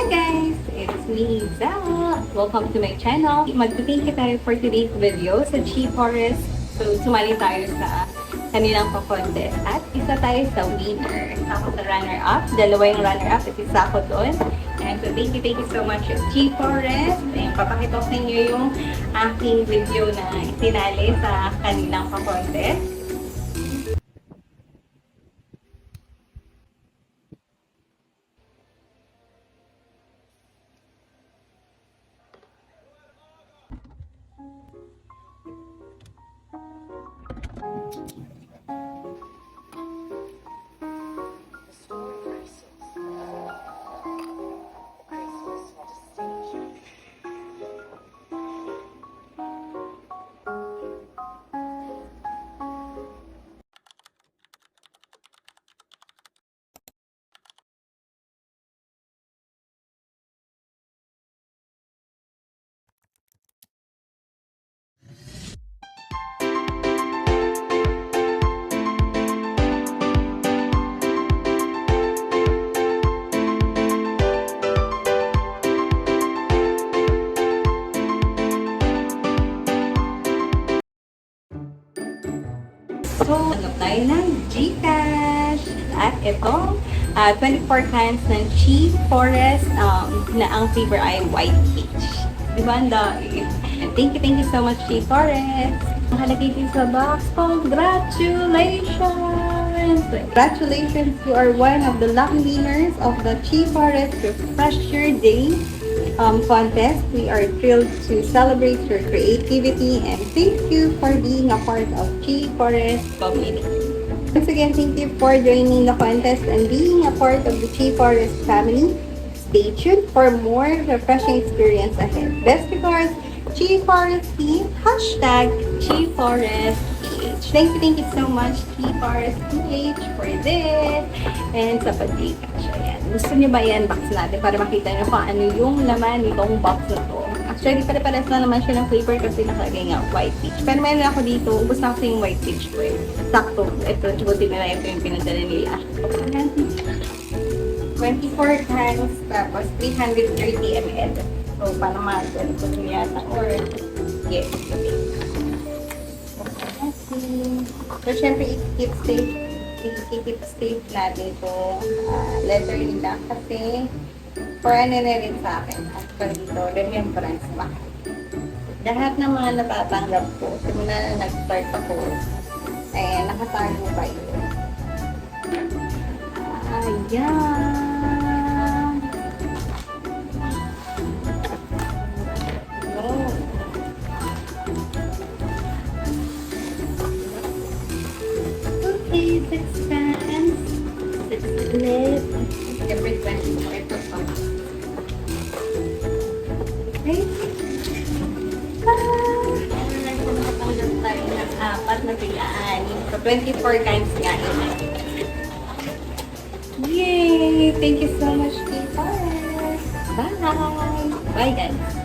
guys! It's me, Zara. Welcome to my channel. Magpipinky tayo for today's video sa ChiForest. So, sumali tayo sa kanilang pa-contest. At isa tayo sa winner. Ako sa runner-up. Dalawa yung runner-up at isa ako doon. And so, thank you so much ChiForest. And papakita ko sa inyo yung aking video na itinali sa kanilang pa-contest. So, tanggap tayo ng Gcash. At itong 24 cans ng ChiForest na ang flavor ay white peach. Diba? Thank you so much, ChiForest. Nakalagay din sa box. Congratulations! Congratulations! You are one of the lucky winners of the ChiForest Refresher Day contest. We are thrilled to celebrate your creativity and thank you for being a part of ChiForest community. Once again, thank you for joining the contest and being a part of the ChiForest family. Stay tuned for more refreshing experience ahead. Best regards, ChiForest team, #ChiForest PH. Thank you so much, ChiForest PH, for this and sa pag-Gcash. Ayan. Gusto nyo ba i-unbox natin para makita nyo kung ano yung laman nitong box na to? Actually, pare-pares na naman siya ng flavor kasi nakalagay nga white peach. Pero meron ako dito, ubos na kasi yung white peach ko eh. Sakto. Ito, buti na ito yung pinadala nila. 24 cans, tapos 330 ml. So, paano mag-ano ko yata? Or, yes. So, syempre, i-keep safe natin ito. Letter nila kasi for ano na rin sa akin. Actually dito, remembrance pa. Lahat ng mga natatanggap ko, simula na nag-start ako, eh, nakatago pa yun. Ayan. Okay, 6 cans, 6 clip, every 24 ito pa. Okay. Nagpapanggap tayo ng 4 na bilaan. So, 24 cans nga yun. Yay! Thank you so much, people. Bye! Bye, guys!